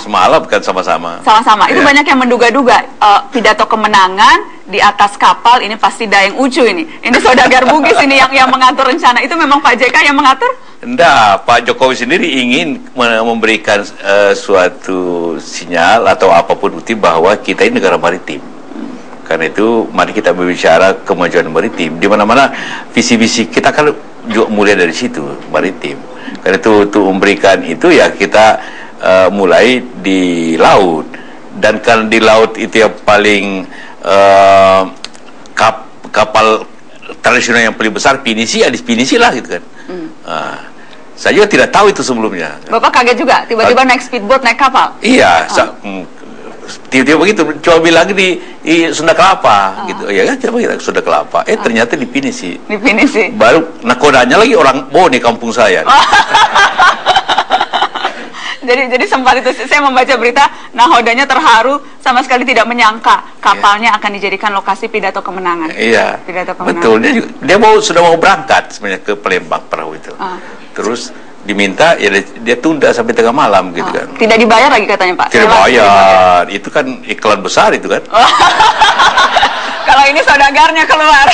semalam kan sama-sama. Sama-sama. Itu banyak yang menduga-duga pidato kemenangan di atas kapal ini pasti Daeng Ucu ini. Ini Saudagar Bugis ini yang mengatur rencana. Itu memang Pak JK yang mengatur? Enggak, Pak Jokowi sendiri ingin memberikan suatu sinyal atau apapun bukti bahwa kita ini negara maritim. Karena itu mari kita berbicara kemajuan maritim. Di mana-mana visi-visi kita kan juga mulai dari situ, maritim. Karena itu untuk memberikan itu ya kita mulai di laut, dan kalau di laut itu yang paling kapal tradisional yang paling besar Pinisi, ada Pinisi lah gitu kan. Saya juga tidak tahu itu sebelumnya. Bapak kaget juga tiba-tiba naik speedboat, naik kapal? Iya, tiba-tiba begitu, coba bilang di Sunda Kelapa gitu. Ya kan, coba kita Sunda Kelapa. Ternyata di Pinisi. Di Pinisi. Baru nakodanya lagi orang Bone kampung saya. Jadi sempat itu saya membaca berita, nahodanya terharu, sama sekali tidak menyangka kapalnya akan dijadikan lokasi pidato kemenangan. Iya. Pidato kemenangan. Betul. Dia sudah mau berangkat sebenarnya ke Palembang perahu itu. Terus diminta ya dia tunda sampai tengah malam gitu kan. Tidak dibayar lagi katanya Pak. Tidak dibayar. Itu kan iklan besar itu kan. Kalau ini saudagarnya keluar.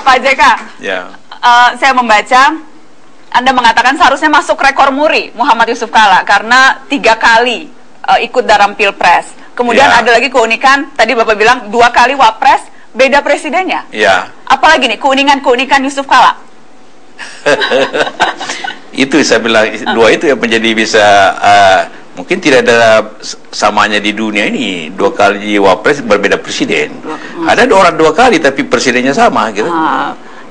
Pak JK. Ya. Saya membaca Anda mengatakan seharusnya masuk rekor muri Muhammad Yusuf Kalla karena 3 kali ikut dalam Pilpres. Kemudian ada lagi keunikan, tadi Bapak bilang 2 kali Wapres, beda presidennya. Iya. Apalagi nih keunikan Yusuf Kalla? Itu saya bilang 2 itu yang menjadi bisa mungkin tidak ada samanya di dunia ini 2 kali Wapres berbeda presiden. Ada orang 2 kali tapi presidennya sama gitu.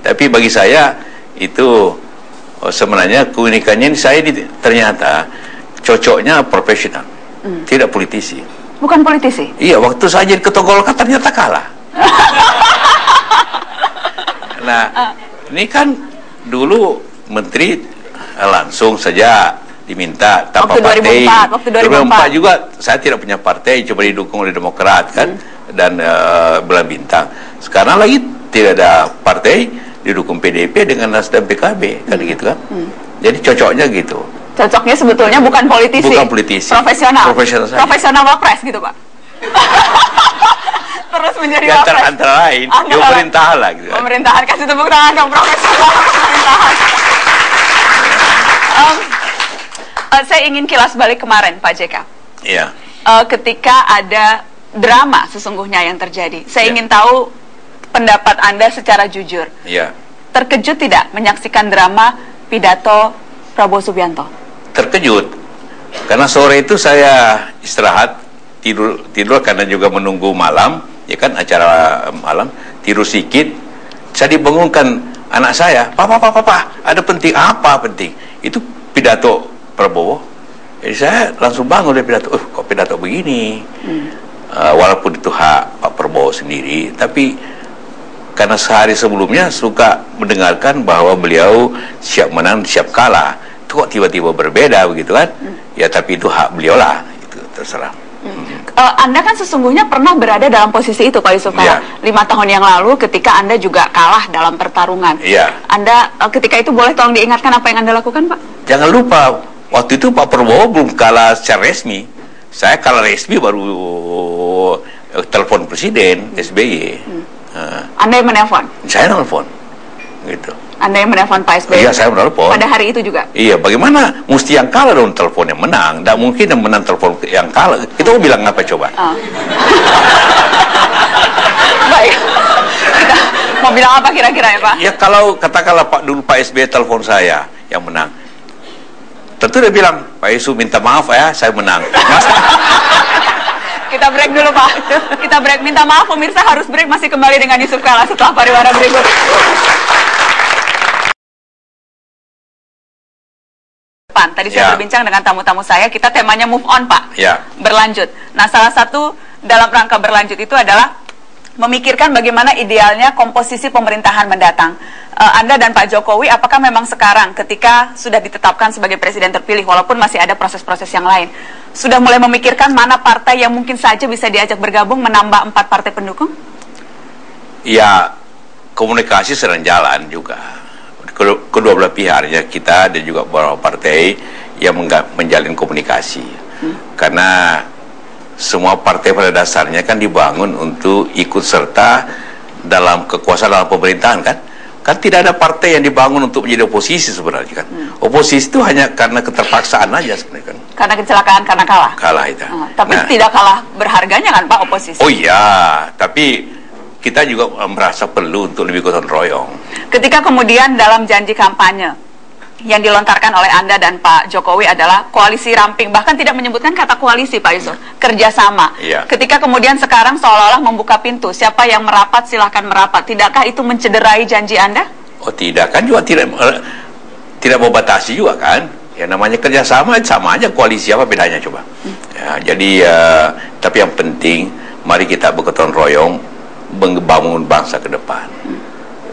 Tapi bagi saya itu sebenarnya keunikannya ini saya ternyata cocoknya profesional, tidak politisi. Bukan politisi? Iya, waktu saya jadi ketua Golkar ternyata kalah. Nah, ini kan dulu menteri langsung saja diminta tanpa partai. Waktu 2004 juga saya tidak punya partai, coba didukung oleh Demokrat kan dan Bulan Bintang. Sekarang lagi tidak ada partai, didukung PDIP dengan Nasdem PKB kan gitu kan. Jadi cocoknya gitu. Cocoknya sebetulnya bukan politisi. Bukan politisi. Profesional. Profesional Wapres gitu Pak. Terus menjadi Wapres. Antara lain di pemerintahan lah gitu kan. Pemerintahan, kasih tepuk tangan dong, profesional pemerintahan. Saya ingin kilas balik kemarin Pak JK. Iya. Ketika ada drama sesungguhnya yang terjadi. Saya ingin tahu pendapat Anda secara jujur. Iya. Terkejut tidak menyaksikan drama pidato Prabowo Subianto? Terkejut. Karena sore itu saya istirahat, tidur karena juga menunggu malam, ya kan acara malam, tidur sedikit. Saya dibangunkan anak saya, "Papa, ada penting apa penting?" Itu pidato Prabowo. Jadi saya langsung bangun dari pidato. Kok pidato begini? Walaupun itu hak Pak Prabowo sendiri, tapi karena sehari sebelumnya suka mendengarkan bahwa beliau siap menang, siap kalah. Itu kok tiba-tiba berbeda begitu kan? Ya tapi itu hak beliau lah, itu terserah. Anda kan sesungguhnya pernah berada dalam posisi itu Pak Yusuf Kalla. 5 tahun yang lalu ketika Anda juga kalah dalam pertarungan. Anda ketika itu boleh tolong diingatkan apa yang Anda lakukan Pak? Jangan lupa, waktu itu Pak Prabowo belum kalah secara resmi. Saya kalah resmi baru telepon Presiden SBY. Anda yang menelpon? Saya menelpon, gitu. Anda yang menelpon Pak SBY? Iya, saya menelpon. Pada hari itu juga? Iya, bagaimana? Mesti yang kalah dong telepon yang menang. Tidak mungkin yang menang telepon yang kalah. Kita mau bilang apa coba? Baik. Kita mau bilang apa kira-kira ya Pak? Ya kalau katakanlah dulu Pak SBY telepon saya yang menang. Tentu dia bilang, Pak Yusuf minta maaf ya, saya menang. Kita break dulu Pak. Kita break. Minta maaf pemirsa, harus break. Masih kembali dengan Yusuf Kalla setelah pariwara berikut. Tadi saya berbincang dengan tamu-tamu saya. Kita temanya move on Pak. Berlanjut. Nah salah satu dalam rangka berlanjut itu adalah memikirkan bagaimana idealnya komposisi pemerintahan mendatang. Anda dan Pak Jokowi, apakah memang sekarang ketika sudah ditetapkan sebagai presiden terpilih, walaupun masih ada proses-proses yang lain, sudah mulai memikirkan mana partai yang mungkin saja bisa diajak bergabung menambah 4 partai pendukung? Ya, komunikasi sedang jalan juga. kedua belah pihaknya, kita dan juga beberapa partai yang menjalin komunikasi. Karena semua partai pada dasarnya kan dibangun untuk ikut serta dalam kekuasaan dalam pemerintahan kan. Kan tidak ada partai yang dibangun untuk menjadi oposisi sebenarnya kan. Oposisi itu hanya karena keterpaksaan aja sebenarnya kan. Karena kecelakaan, karena kalah. Kalah itu. Tapi tidak kalah berharganya kan Pak oposisi. Oh iya, tapi kita juga merasa perlu untuk lebih gotong royong. Ketika kemudian dalam janji kampanye yang dilontarkan oleh Anda dan Pak Jokowi adalah koalisi ramping, bahkan tidak menyebutkan kata koalisi Pak Yusuf, kerjasama. Iya. Ketika kemudian sekarang seolah-olah membuka pintu, siapa yang merapat silahkan merapat, tidakkah itu mencederai janji Anda? Oh tidak, kan juga tidak membatasi juga kan. Ya namanya kerjasama, sama aja koalisi, apa bedanya coba. Ya, jadi tapi yang penting mari kita bergotong royong membangun bangsa ke depan.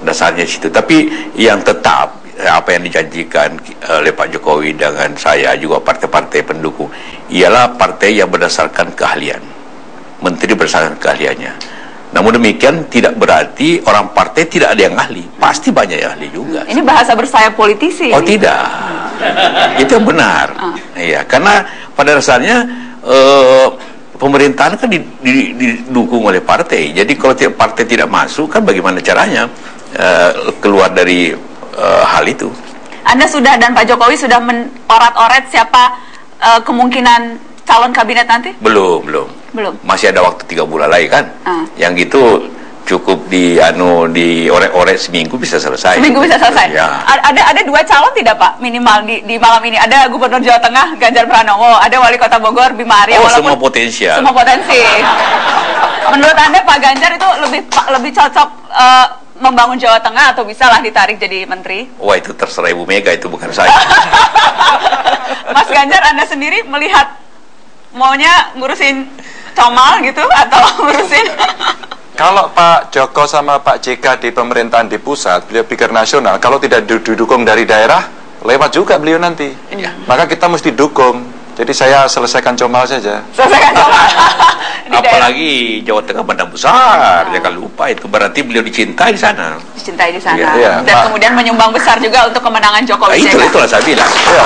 Dasarnya situ. Tapi yang tetap apa yang dijanjikan oleh Pak Jokowi dengan saya juga partai-partai pendukung ialah partai yang berdasarkan keahlian, menteri berdasarkan keahliannya. Namun demikian tidak berarti orang partai tidak ada yang ahli, pasti banyak yang ahli juga. Ini bahasa bersayap politisi. Oh tidak, itu yang benar. Iya, karena pada dasarnya pemerintahan kan didukung oleh partai. Jadi kalau partai tidak masuk kan bagaimana caranya keluar dari hal itu. Anda sudah dan Pak Jokowi sudah orat-oret siapa kemungkinan calon kabinet nanti? Belum. Masih ada waktu 3 bulan lagi kan. Yang gitu cukup diorek-orek seminggu bisa selesai. Seminggu bisa selesai. Ya. Ada 2 calon tidak Pak minimal di malam ini? Ada Gubernur Jawa Tengah Ganjar Pranowo, ada Wali Kota Bogor Bima Arya. Semua potensial. Semua potensi. Menurut Anda Pak Ganjar itu lebih cocok membangun Jawa Tengah atau bisa lah ditarik jadi menteri? Wah itu terserah Ibu Mega, itu bukan saya. Mas Ganjar, Anda sendiri melihat maunya ngurusin Comal gitu atau ngurusin? Kalau Pak Joko sama Pak JK di pemerintahan di pusat, beliau pikir nasional, kalau tidak didukung dari daerah, lewat juga beliau nanti. Maka kita mesti dukung. Jadi saya selesaikan Comal saja. Selesaikan Comal. Apalagi Jawa Tengah badan besar, jangan lupa itu berarti beliau dicintai di sana. Dicintai di sana. Ya. Dan kemudian menyumbang besar juga untuk kemenangan Jokowi. Itulah saya bilang. Ya.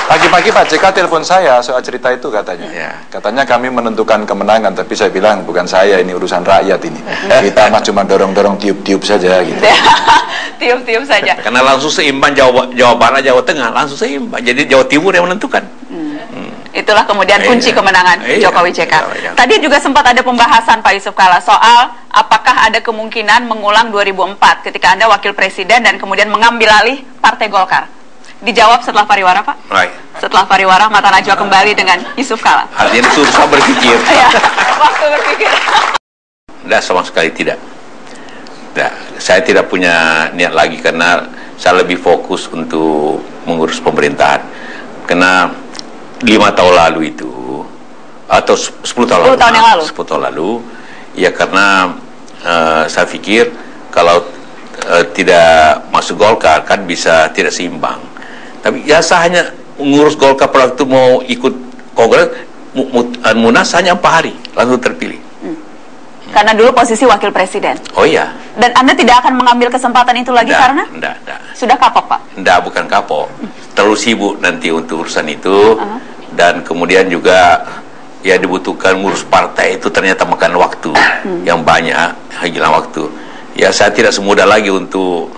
Pagi-pagi Pak JK telepon saya soal cerita itu katanya. Katanya kami menentukan kemenangan, tapi saya bilang bukan saya, ini urusan rakyat ini. Kita mah cuma dorong-dorong tiup-tiup saja gitu. Tiup-tiup saja. Karena langsung seimbang Jawa Barat, Jawa Tengah langsung seimbang. Jadi Jawa Timur yang menentukan. Itulah kemudian kunci kemenangan Jokowi JK. Tadi juga sempat ada pembahasan Pak Yusuf Kalla soal apakah ada kemungkinan mengulang 2004 ketika Anda wakil presiden dan kemudian mengambil alih Partai Golkar. Dijawab setelah pariwara Pak. Setelah pariwara Mata Najwa kembali dengan Yusuf Kalla. Artinya susah berpikir. Waktu berpikir. Tidak, sama sekali tidak. Saya tidak punya niat lagi karena saya lebih fokus untuk mengurus pemerintahan. Karena 5 tahun lalu itu atau 10 tahun yang lalu. 10 tahun lalu ya karena saya pikir kalau tidak masuk Golkar kan bisa tidak seimbang. Tapi ya saya hanya mengurus Golkar pada waktu mau ikut kongres Munas hanya 4 hari langsung terpilih. Karena dulu posisi wakil presiden. Oh iya. Dan Anda tidak akan mengambil kesempatan itu lagi karena? Enggak. Sudah kapok Pak? Enggak, bukan kapok. Terlalu sibuk nanti untuk urusan itu. Dan kemudian juga ya dibutuhkan ngurus partai itu ternyata makan waktu yang banyak, hilang waktu. Ya saya tidak semudah lagi untuk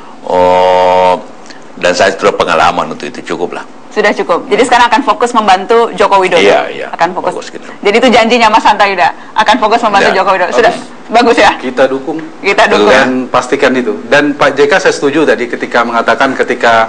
dan saya sudah pengalaman untuk itu, cukup lah. Sudah cukup. Jadi sekarang akan fokus membantu Joko Widodo. Iya. Akan fokus gitu. Jadi itu janjinya Mas Hanta Yuda, akan fokus membantu Joko Widodo. Sudah bagus ya? Kita dukung. Kita dukung. Dan pastikan itu. Dan Pak JK saya setuju tadi ketika mengatakan ketika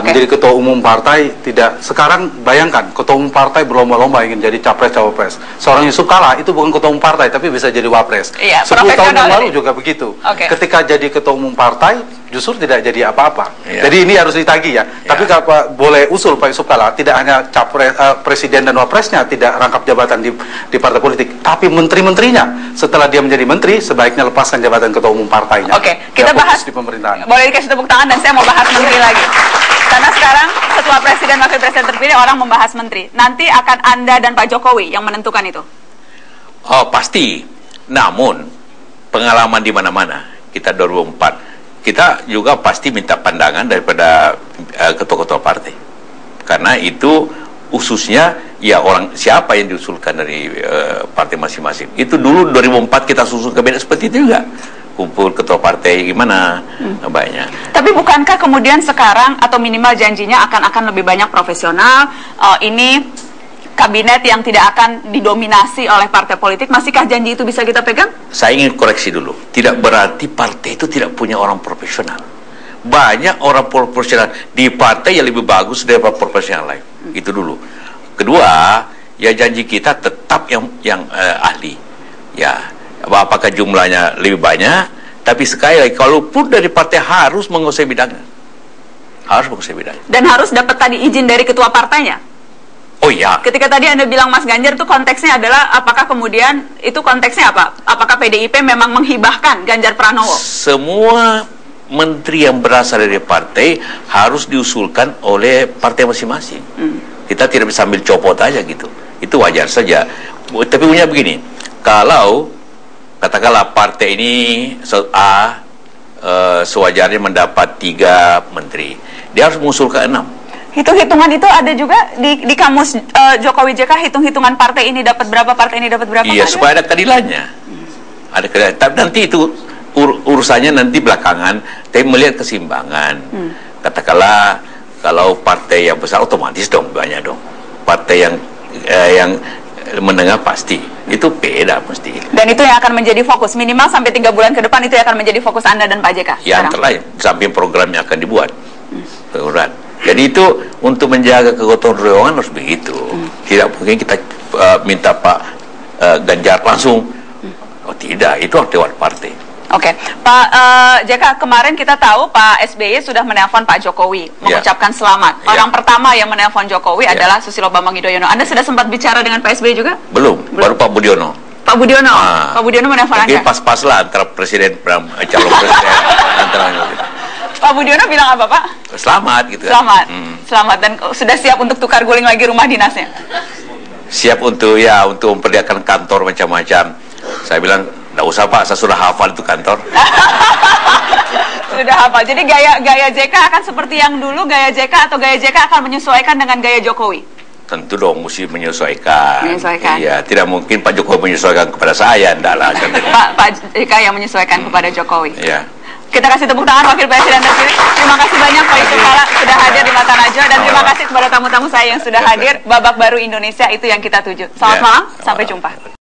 menjadi ketua umum partai tidak. Sekarang bayangkan ketua umum partai berlomba-lomba ingin jadi capres-cawapres. Seorang Yusuf Kalla itu bukan ketua umum partai tapi bisa jadi wapres. 10 tahun yang lalu juga begitu. Ketika jadi ketua umum partai justru tidak jadi apa-apa. Jadi ini harus ditagih ya. Tapi kalau boleh usul Pak Yusuf Kalla, tidak hanya capres, presiden dan wapresnya tidak rangkap jabatan di partai politik, tapi menteri-menterinya setelah dia menjadi menteri sebaiknya lepaskan jabatan ketua umum partainya. Kita bahas di pemerintahan. Boleh dikasih tepuk tangan dan saya mau bahas menteri lagi. Karena sekarang setelah presiden wakil presiden terpilih orang membahas menteri. Nanti akan Anda dan Pak Jokowi yang menentukan itu. Oh pasti. Namun pengalaman di mana-mana kita 2004 kita juga pasti minta pandangan daripada ketua-ketua partai, karena itu khususnya ya orang siapa yang diusulkan dari partai masing-masing. Itu dulu 2004 kita susun kabinet seperti itu juga, kumpul ketua partai gimana banyak. Tapi bukankah kemudian sekarang atau minimal janjinya akan lebih banyak profesional, ini kabinet yang tidak akan didominasi oleh partai politik? Masihkah janji itu bisa kita pegang? Saya ingin koreksi dulu, tidak berarti partai itu tidak punya orang profesional. Banyak orang profesional di partai yang lebih bagus daripada profesional lain. Itu dulu. Kedua, ya janji kita tetap yang ahli. Ya, apakah jumlahnya lebih banyak? Tapi sekali lagi, kalaupun dari partai harus menguasai bidangnya, harus menguasai bidangnya. Dan harus dapat tadi izin dari ketua partainya. Oh iya. Ketika tadi Anda bilang Mas Ganjar itu konteksnya adalah apakah kemudian itu konteksnya apa? Apakah PDIP memang menghibahkan Ganjar Pranowo? Semua menteri yang berasal dari partai harus diusulkan oleh partai masing-masing. Kita tidak bisa ambil copot aja gitu. Itu wajar saja. Tapi punya begini, kalau katakanlah partai ini A sewajarnya mendapat 3 menteri, dia harus mengusulkan 6. Hitung-hitungan itu ada juga di kamus Jokowi JK, hitung-hitungan partai ini dapat berapa, partai ini dapat berapa? Iya, supaya ada keadilannya. Ada keadilan. Tapi nanti itu urusannya nanti belakangan, tapi melihat keseimbangan. Katakanlah kalau partai yang besar otomatis dong banyak dong. Partai yang menengah pasti itu beda mesti. Dan itu yang akan menjadi fokus minimal sampai 3 bulan ke depan, itu yang akan menjadi fokus Anda dan Pak JK. Ya, antara lain samping programnya akan dibuat. Jadi itu untuk menjaga kegotong royongan harus begitu. Tidak mungkin kita minta Pak Ganjar langsung. Oh tidak, itu harus lewat partai. Oke, Pak JK, kemarin kita tahu Pak SBY sudah menelpon Pak Jokowi mengucapkan selamat. Orang pertama yang menelpon Jokowi adalah Susilo Bambang Yudhoyono. Anda sudah sempat bicara dengan Pak SBY juga? Belum. Baru Pak Budiono. Pak Budiono, Pak Budiono menelpon Anda? Pas-pas lah antara presiden calon presiden antara Pak Budiono bilang apa, Pak? Selamat gitu. Selamat. Selamat, dan sudah siap untuk tukar guling lagi rumah dinasnya? Siap untuk memperlihatkan kantor macam-macam. Saya bilang, nggak usah Pak, saya sudah hafal itu kantor. Sudah hafal. Jadi gaya JK akan seperti yang dulu, gaya JK atau gaya JK akan menyesuaikan dengan gaya Jokowi? Tentu dong, mesti menyesuaikan. Menyesuaikan. Iya, tidak mungkin Pak Jokowi menyesuaikan kepada saya, enggak lah. Pak JK yang menyesuaikan kepada Jokowi. Iya. Kita kasih tepuk tangan Wakil Presiden terpilih. Terima kasih banyak Pak Yusuf Kala sudah hadir di Mata Najwa, dan terima kasih kepada tamu-tamu saya yang sudah hadir. Babak baru Indonesia itu yang kita tuju. Selamat malam, sampai jumpa.